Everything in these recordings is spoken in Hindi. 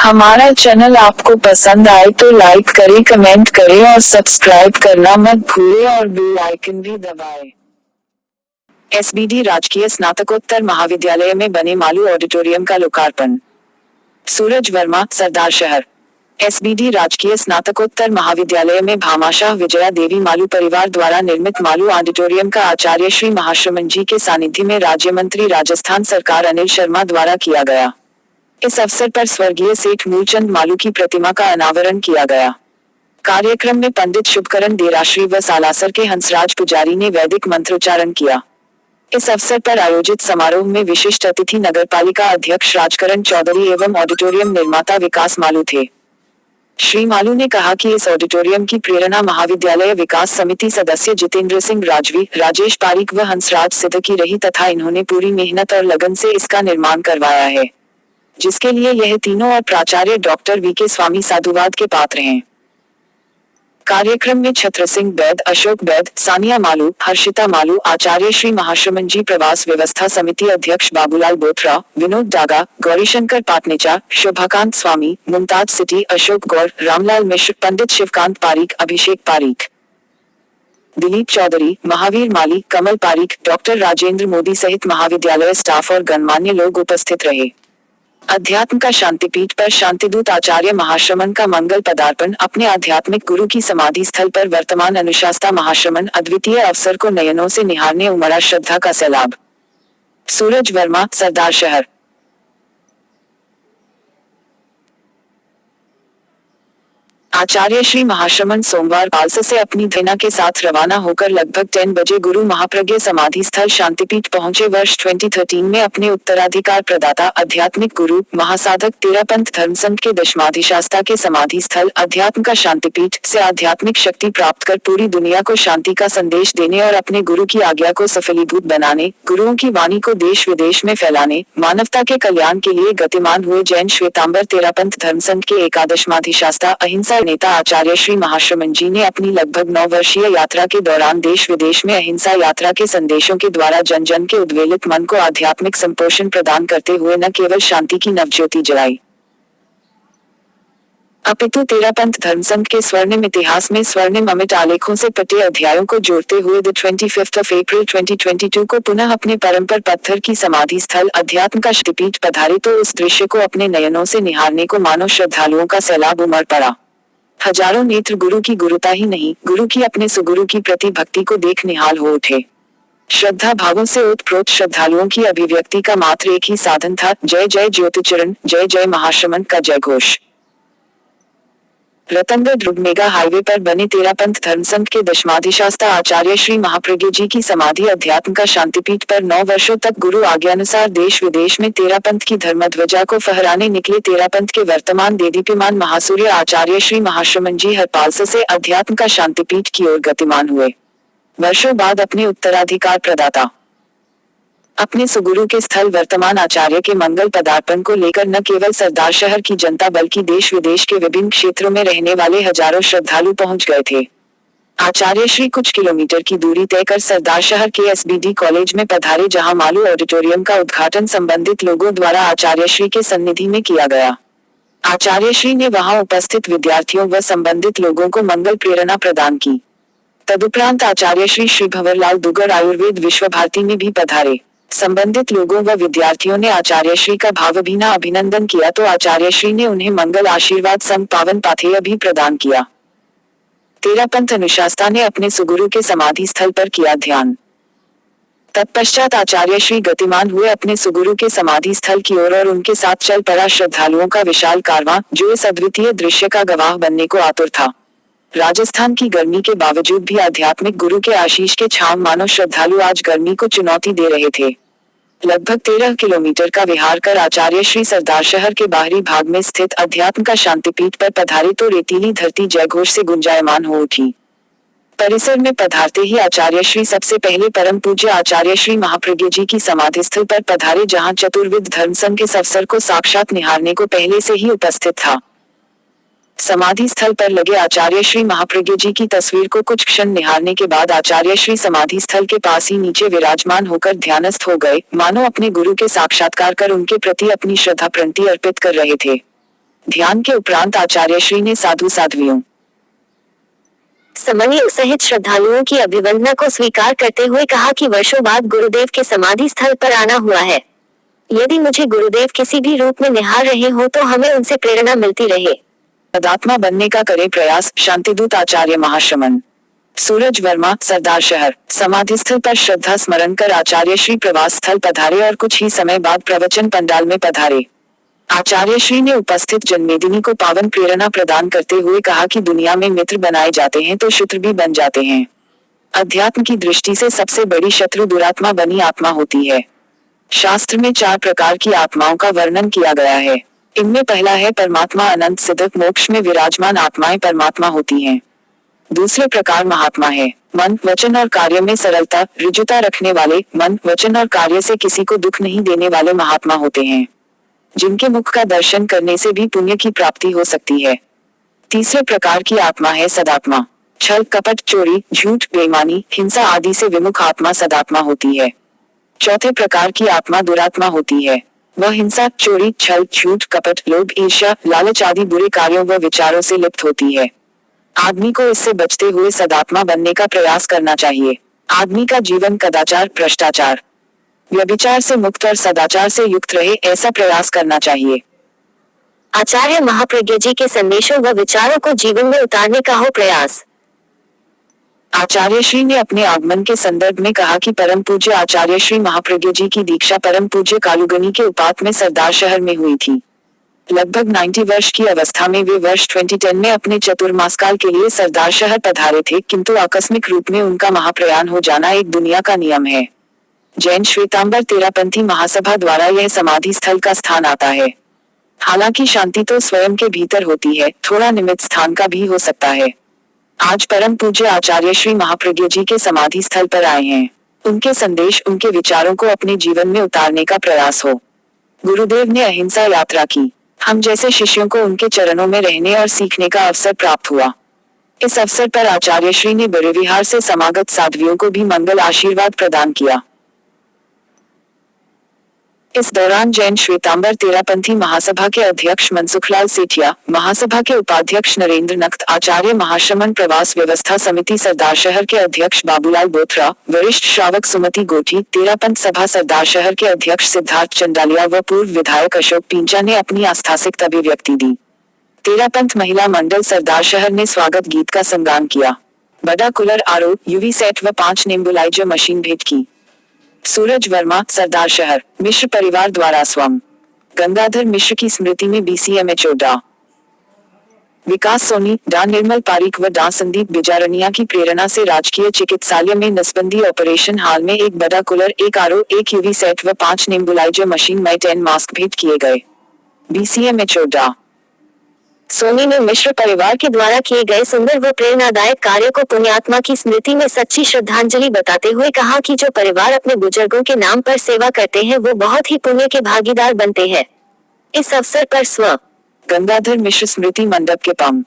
हमारा चैनल आपको पसंद आए तो लाइक करें, कमेंट करें और सब्सक्राइब करना मत भूलें और बेल आइकन भी दबाएं। एसबीडी राजकीय स्नातकोत्तर महाविद्यालय में बने मालू ऑडिटोरियम का लोकार्पण। सूरज वर्मा, सरदार शहर। एसबीडी राजकीय स्नातकोत्तर महाविद्यालय में भामाशाह विजया देवी मालू परिवार द्वारा निर्मित मालू ऑडिटोरियम का आचार्य श्री महाश्रमण जी के सानिध्य में राज्य मंत्री राजस्थान सरकार अनिल शर्मा द्वारा किया गया। इस अवसर पर स्वर्गीय सेठ मूलचंद मालू की प्रतिमा का अनावरण किया गया। कार्यक्रम में पंडित शुभकरण देराश्री व सालासर के हंसराज पुजारी ने वैदिक मंत्रोच्चारण किया। इस अवसर पर आयोजित समारोह में विशिष्ट अतिथि नगरपालिका अध्यक्ष राजकरण चौधरी एवं ऑडिटोरियम निर्माता विकास मालू थे। श्री मालू ने कहा कि इस ऑडिटोरियम की प्रेरणा महाविद्यालय विकास समिति सदस्य जितेंद्र सिंह राजवी, राजेश पारीक व हंसराज सिद्ध की रही तथा इन्होंने पूरी मेहनत और लगन से इसका निर्माण करवाया है, जिसके लिए यह तीनों और प्राचार्य डॉक्टर वी.के. स्वामी साधुवाद के पात्र हैं। कार्यक्रम में छत्र सिंह बैद, अशोक बैद, सानिया मालू, हर्षिता मालू, आचार्य श्री महाश्रमण जी प्रवास व्यवस्था समिति अध्यक्ष बाबूलाल बोथरा, विनोद डागा, गौरीशंकर पाटनेचा, शोभाकांत स्वामी, मुमताज सिटी, अशोक गौर, रामलाल मिश्र, पंडित शिवकांत पारीक, अभिषेक पारीक, दिलीप चौधरी, महावीर माली, कमल पारीक, डॉक्टर राजेंद्र मोदी सहित महाविद्यालय स्टाफ और गणमान्य लोग उपस्थित रहे। अध्यात्म का शांतिपीठ पर शांतिदूत आचार्य महाश्रमण का मंगल पदार्पण। अपने आध्यात्मिक गुरु की समाधि स्थल पर वर्तमान अनुशास्ता महाश्रमण अद्वितीय अवसर को नयनों से निहारने उमड़ा श्रद्धा का सैलाब। सूरज वर्मा, सरदार शहर। आचार्य श्री महाश्रमण सोमवार पालसा से अपनी धेना के साथ रवाना होकर लगभग 10 बजे गुरु महाप्रज्ञ समाधि स्थल शांतिपीठ पहुंचे। वर्ष 2013 में अपने उत्तराधिकार प्रदाता आध्यात्मिक गुरु महासाधक तेरापंथ धर्मसंघ के दशमाधिशास्ता के समाधि स्थल अध्यात्म का शांतिपीठ से आध्यात्मिक शक्ति प्राप्त कर पूरी दुनिया को शांति का संदेश देने और अपने गुरु की आज्ञा को सफलीभूत बनाने, गुरुओं की वाणी को देश विदेश में फैलाने, मानवता के कल्याण के लिए गतिमान हुए जैन श्वेतांबर तेरापंथ धर्मसंघ के एकादशमाधिशास्ता अहिंसा नेता आचार्य श्री महाश्रमण जी ने अपनी लगभग 9 वर्षीय यात्रा के दौरान देश विदेश में अहिंसा यात्रा के संदेशों के द्वारा जन जन के उद्वेलित मन को आध्यात्मिक संपोषण प्रदान करते हुए न केवल शांति की नवज्योति जलाई, अपितु तेरापंथ धर्मसंघ के स्वर्णिम इतिहास में स्वर्णिम अमिट आलेखों से पटे अध्यायों को जोड़ते हुए 25 अप्रैल 2022 को पुनः अपने परंपर पत्थर की समाधि स्थल अध्यात्म का शक्तिपीठ पधारे तो उस दृश्य को अपने नयनों से निहारने को मानो श्रद्धालुओं का सैलाब उमड़ पड़ा। हजारों नेत्र गुरु की गुरुता ही नहीं, गुरु की अपने सुगुरु की प्रति भक्ति को देख निहाल हो उठे। श्रद्धा भावों से ओतप्रोत श्रद्धालुओं की अभिव्यक्ति का मात्र एक ही साधन था, जय जय ज्योतिचरण, जय जय महाश्रमण का जयघोष। रतनगढ़ रोड मेगा हाईवे पर बने तेरापंथ धर्मसंघ के दशमाधिशास्ता आचार्य श्री महाप्रज्ञ जी की समाधि अध्यात्म का शांतिपीठ पर 9 वर्षों तक गुरु आज्ञानुसार देश विदेश में तेरापंथ की धर्मध्वजा को फहराने निकले तेरापंथ के वर्तमान देदीप्यमान महासूर्य आचार्य श्री महाश्रमण जी हर पालसा से अध्यात्म का शांतिपीठ की ओर गतिमान हुए। वर्षों बाद अपने उत्तराधिकार प्रदाता अपने सुगुरु के स्थल वर्तमान आचार्य के मंगल पदार्पण को लेकर न केवल सरदार शहर की जनता बल्कि देश विदेश के विभिन्न क्षेत्रों में रहने वाले हजारों श्रद्धालु पहुंच गए थे। आचार्य श्री कुछ किलोमीटर की दूरी तय कर सरदार शहर के एसबीडी कॉलेज में पधारे, जहां मालू ऑडिटोरियम का उद्घाटन संबंधित लोगों द्वारा आचार्य श्री के सन्निधि में किया गया। आचार्य श्री ने वहां उपस्थित विद्यार्थियों व संबंधित लोगों को मंगल प्रेरणा प्रदान की। तदुपरांत आचार्य श्री भंवरलाल दुगर आयुर्वेद विश्व भारती में भी पधारे। संबंधित लोगों व विद्यार्थियों ने आचार्य श्री का भावभीना अभिनंदन किया तो आचार्य श्री ने उन्हें मंगल आशीर्वाद संग पावन पाथेय भी प्रदान किया। तेरापंथ अनुशास्ता ने अपने सुगुरु के समाधि स्थल पर किया ध्यान। तत्पश्चात आचार्य श्री गतिमान हुए अपने सुगुरु के समाधि स्थल की ओर और उनके साथ चल पड़ा श्रद्धालुओं का विशाल कारवां, जो इस अद्वितीय दृश्य का गवाह बनने को आतुर था। राजस्थान की गर्मी के बावजूद भी आध्यात्मिक गुरु के आशीष के छांव मानो श्रद्धालु आज गर्मी को चुनौती दे रहे थे। लगभग 13 किलोमीटर का विहार कर आचार्य श्री सरदार शहर के बाहरी भाग में स्थित अध्यात्म का शांतिपीठ पर पधारे तो रेतीली धरती जयघोष से गुंजायमान हो उठी। परिसर में पधारते ही आचार्य श्री सबसे पहले परम पूज्य आचार्य श्री महाप्रज्ञ जी की समाधि स्थल पर पधारे, जहां चतुर्विद धर्मसंघ इस अवसर को साक्षात निहारने को पहले से ही उपस्थित था। समाधि स्थल पर लगे आचार्य श्री महाप्रज्ञ जी की तस्वीर को कुछ क्षण निहारने के बाद आचार्य श्री समाधि स्थल के पास ही नीचे विराजमान होकर ध्यानस्थ हो गए, मानो अपने गुरु के साक्षात्कार कर उनके प्रति अपनी श्रद्धा प्रणति अर्पित कर रहे थे। ध्यान के उपरांत आचार्य श्री ने साधु साध्वियों समन्वय सहित श्रद्धालुओं की अभिवंदना को स्वीकार करते हुए कहा कि वर्षों बाद गुरुदेव के समाधि स्थल पर आना हुआ है। यदि मुझे गुरुदेव किसी भी रूप में निहार रहे हो तो हमें उनसे प्रेरणा मिलती रहे। सदात्मा बनने का करे प्रयास, शांतिदूत आचार्य महाश्रमण। सूरज वर्मा, सरदार शहर। समाधि स्थल पर श्रद्धा स्मरण कर आचार्य श्री प्रवास स्थल पधारे और कुछ ही समय बाद प्रवचन पंडाल में पधारे। आचार्य श्री ने उपस्थित जनमेदिनी को पावन प्रेरणा प्रदान करते हुए कहा कि दुनिया में मित्र बनाए जाते हैं तो शत्रु भी बन जाते हैं। अध्यात्म की दृष्टि से सबसे बड़ी शत्रु दुरात्मा बनी आत्मा होती है। शास्त्र में 4 प्रकार की आत्माओं का वर्णन किया गया है। इनमें पहला है परमात्मा अनंत सिद्धक मोक्ष में विराजमान आत्माएं परमात्मा होती हैं। दूसरे प्रकार महात्मा है। मन, वचन और कार्य में सरलता, ऋजुता रखने वाले, मन, वचन और कार्य से किसी को दुख नहीं देने वाले महात्मा होते हैं, जिनके मुख का दर्शन करने से भी पुण्य की प्राप्ति हो सकती है। तीसरे प्रकार की आत्मा है सदात्मा। छल, कपट, चोरी, झूठ, बेईमानी, हिंसा आदि से विमुख आत्मा सदात्मा होती है। चौथे प्रकार की आत्मा दुरात्मा होती है। वह हिंसा, चोरी, छल, झूठ, कपट, लोभ, ईर्ष्या, लालच आदि बुरे कार्यों व विचारों से लिप्त होती है। आदमी को इससे बचते हुए सदात्मा बनने का प्रयास करना चाहिए। आदमी का जीवन कदाचार, भ्रष्टाचार, व्यभिचार से मुक्त और सदाचार से युक्त रहे, ऐसा प्रयास करना चाहिए। आचार्य महाप्रज्ञ जी के संदेशों व विचारों को जीवन में उतारने का हो प्रयास। आचार्य श्री ने अपने आगमन के संदर्भ में कहा कि परम पूज्य आचार्य श्री महाप्रज्ञ जी की दीक्षा परम पूज्य कालुगनी के उपात में सरदार शहर में हुई थी। लगभग 90 वर्ष की अवस्था में वे वर्ष 2010 में अपने चतुर्मास काल के लिए सरदार शहर पधारे थे, किंतु आकस्मिक रूप में उनका महाप्रयाण हो जाना एक दुनिया का नियम है। जैन श्वेतांबर तेरापंथी महासभा द्वारा यह समाधि स्थल का स्थान आता है। हालांकि शांति तो स्वयं के भीतर होती है, थोड़ा निमित्त स्थान का भी हो सकता है। आज परम पूज्य आचार्य श्री महाप्रज्ञ जी के समाधि स्थल पर आए हैं। उनके संदेश, उनके विचारों को अपने जीवन में उतारने का प्रयास हो। गुरुदेव ने अहिंसा यात्रा की। हम जैसे शिष्यों को उनके चरणों में रहने और सीखने का अवसर प्राप्त हुआ। इस अवसर पर आचार्य श्री ने बड़े विहार से समागत साध्वियों को भी मंगल आशीर्वाद प्रदान किया। इस दौरान जैन श्वेतांबर तेरापंथी महासभा के अध्यक्ष मनसुखलाल सेठिया, महासभा के उपाध्यक्ष नरेंद्र नख्त, आचार्य महाश्रमण प्रवास व्यवस्था समिति सरदार शहर के अध्यक्ष बाबूलाल बोथरा, वरिष्ठ श्रावक सुमति गोठी, तेरापंथ सभा सरदार शहर के अध्यक्ष सिद्धार्थ चंडालिया व पूर्व विधायक अशोक पिंचा ने अपनी आस्थासिक अभिव्यक्ति दी। तेरापंथ महिला मंडल सरदार शहर ने स्वागत गीत का संगान किया। बड़ा कूलर, आरओ, यूवी सेट व 5 नेबुलाइजर मशीन भेंट की। सूरज वर्मा, सरदार शहर। मिश्र परिवार द्वारा स्वम गंगाधर मिश्र की स्मृति में BCMHO डा विकास सोनी, डा निर्मल पारिक व डा संदीप बिजारनिया की प्रेरणा से राजकीय चिकित्सालय में नसबंदी ऑपरेशन हॉल में एक बड़ा कूलर, एक आरओ, एक यूवी सेट व 5 नेबुलाइजर मशीन में 10 मास्क भेंट किए गए। BCMHO डा सोनी ने मिश्र परिवार के द्वारा किए गए सुंदर व प्रेरणादायक कार्य को पुण्यात्मा की स्मृति में सच्ची श्रद्धांजलि बताते हुए कहा कि जो परिवार अपने बुजुर्गों के नाम पर सेवा करते हैं वो बहुत ही पुण्य के भागीदार बनते हैं। इस अवसर पर स्व गंगाधर मिश्र स्मृति मंडप के पम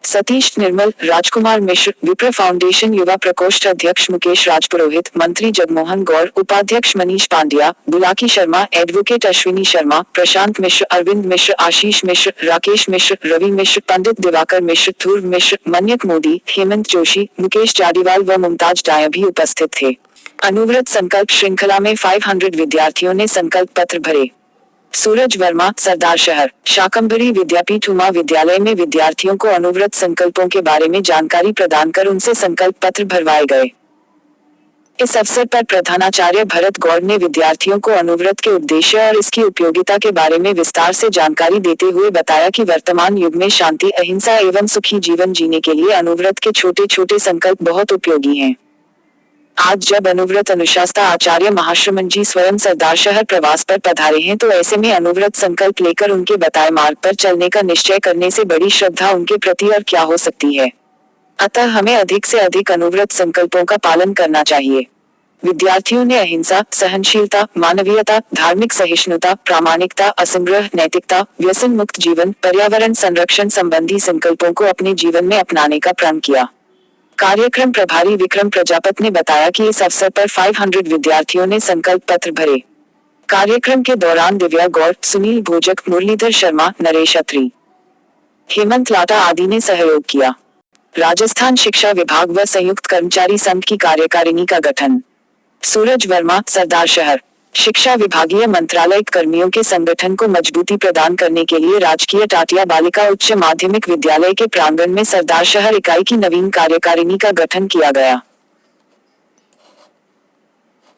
सतीश निर्मल, राजकुमार मिश्र, विप्र फाउंडेशन युवा प्रकोष्ठ अध्यक्ष मुकेश राजपुरोहित, मंत्री जगमोहन गौर, उपाध्यक्ष मनीष पांड्या, बुलाकी शर्मा, एडवोकेट अश्विनी शर्मा, प्रशांत मिश्र, अरविंद मिश्र, आशीष मिश्र, राकेश मिश्र, रवि मिश्र, पंडित दिवाकर मिश्र, ध्रुव मिश्र, मन्यक मोदी, हेमंत जोशी, मुकेश जाडीवाल व मुमताज डाया भी उपस्थित थे। अनुव्रत संकल्प श्रृंखला में 500 विद्यार्थियों ने संकल्प पत्र भरे। सूरज वर्मा, सरदार शहर। शाकंभरी विद्यापीठ उमा विद्यालय में विद्यार्थियों को अनुव्रत संकल्पों के बारे में जानकारी प्रदान कर उनसे संकल्प पत्र भरवाए गए। इस अवसर पर प्रधानाचार्य भरत गौड़ ने विद्यार्थियों को अनुव्रत के उद्देश्य और इसकी उपयोगिता के बारे में विस्तार से जानकारी देते हुए बताया कि वर्तमान युग में शांति, अहिंसा एवं सुखी जीवन जीने के लिए अनुव्रत के छोटे छोटे संकल्प बहुत उपयोगी हैं। आज जब अनुव्रत अनुशास्ता आचार्य महाश्रमण जी स्वयं सरदार शहर प्रवास पर पधारे हैं तो ऐसे में अनुव्रत संकल्प लेकर उनके बताए मार्ग पर चलने का निश्चय करने से बड़ी श्रद्धा उनके प्रति और क्या हो सकती है। अतः हमें अधिक से अधिक अनुव्रत संकल्पों का पालन करना चाहिए। विद्यार्थियों ने अहिंसा, सहनशीलता, मानवीयता, धार्मिक सहिष्णुता, प्रामाणिकता, असंग्रह, नैतिकता, व्यसन मुक्त जीवन, पर्यावरण संरक्षण संबंधी संकल्पों को अपने जीवन में अपनाने का प्रण किया। कार्यक्रम प्रभारी विक्रम प्रजापत ने बताया कि इस अवसर पर 500 विद्यार्थियों ने संकल्प पत्र भरे। कार्यक्रम के दौरान दिव्या गौर, सुनील भोजक, मुरलीधर शर्मा, नरेश अत्री, हेमंत लाटा आदि ने सहयोग किया। राजस्थान शिक्षा विभाग व संयुक्त कर्मचारी संघ की कार्यकारिणी का गठन। सूरज वर्मा, सरदार शहर। शिक्षा विभागीय मंत्रालय कर्मियों के संगठन को मजबूती प्रदान करने के लिए राजकीय टाटिया बालिका उच्च माध्यमिक विद्यालय के प्रांगण में सरदार शहर इकाई की नवीन कार्यकारिणी का गठन किया गया।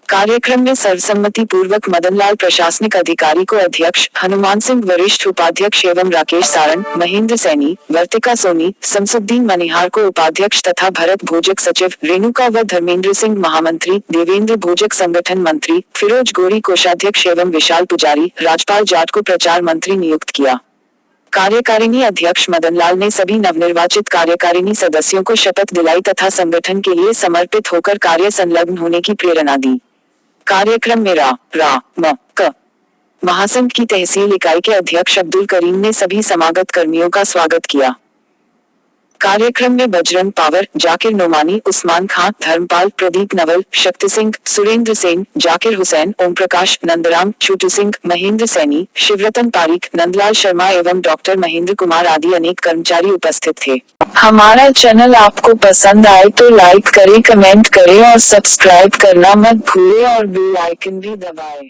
कार्यक्रम में सर्वसम्मति पूर्वक मदनलाल प्रशासनिक अधिकारी को अध्यक्ष, हनुमान सिंह वरिष्ठ उपाध्यक्ष एवं राकेश सारण, महेंद्र सैनी, वर्तिका सोनी, शमसुद्दीन मनिहार को उपाध्यक्ष तथा भरत भोजक सचिव, रेणुका व धर्मेंद्र सिंह महामंत्री, देवेंद्र भोजक संगठन मंत्री, फिरोज गोरी कोषाध्यक्ष एवं विशाल पुजारी, राजपाल जाट को प्रचार मंत्री नियुक्त किया। कार्यकारिणी अध्यक्ष मदनलाल ने सभी नवनिर्वाचित कार्यकारिणी सदस्यों को शपथ दिलाई तथा संगठन के लिए समर्पित होकर कार्य संलग्न होने की प्रेरणा दी। कार्यक्रम में क महासंघ की तहसील इकाई के अध्यक्ष अब्दुल करीम ने सभी समागत कर्मियों का स्वागत किया। कार्यक्रम में बजरंग पावर, जाकिर नोमानी, उस्मान खान, धर्मपाल, प्रदीप नवल, शक्ति सिंह, सुरेंद्र सेन, जाकिर हुसैन, ओम प्रकाश, नंदराम, छोटू सिंह, महेंद्र सैनी, शिवरतन पारिक, नंदलाल शर्मा एवं डॉक्टर महेंद्र कुमार आदि अनेक कर्मचारी उपस्थित थे। हमारा चैनल आपको पसंद आए तो लाइक करें, कमेंट करें और सब्सक्राइब करना मत भूलें और बेल आइकन भी दबाएं।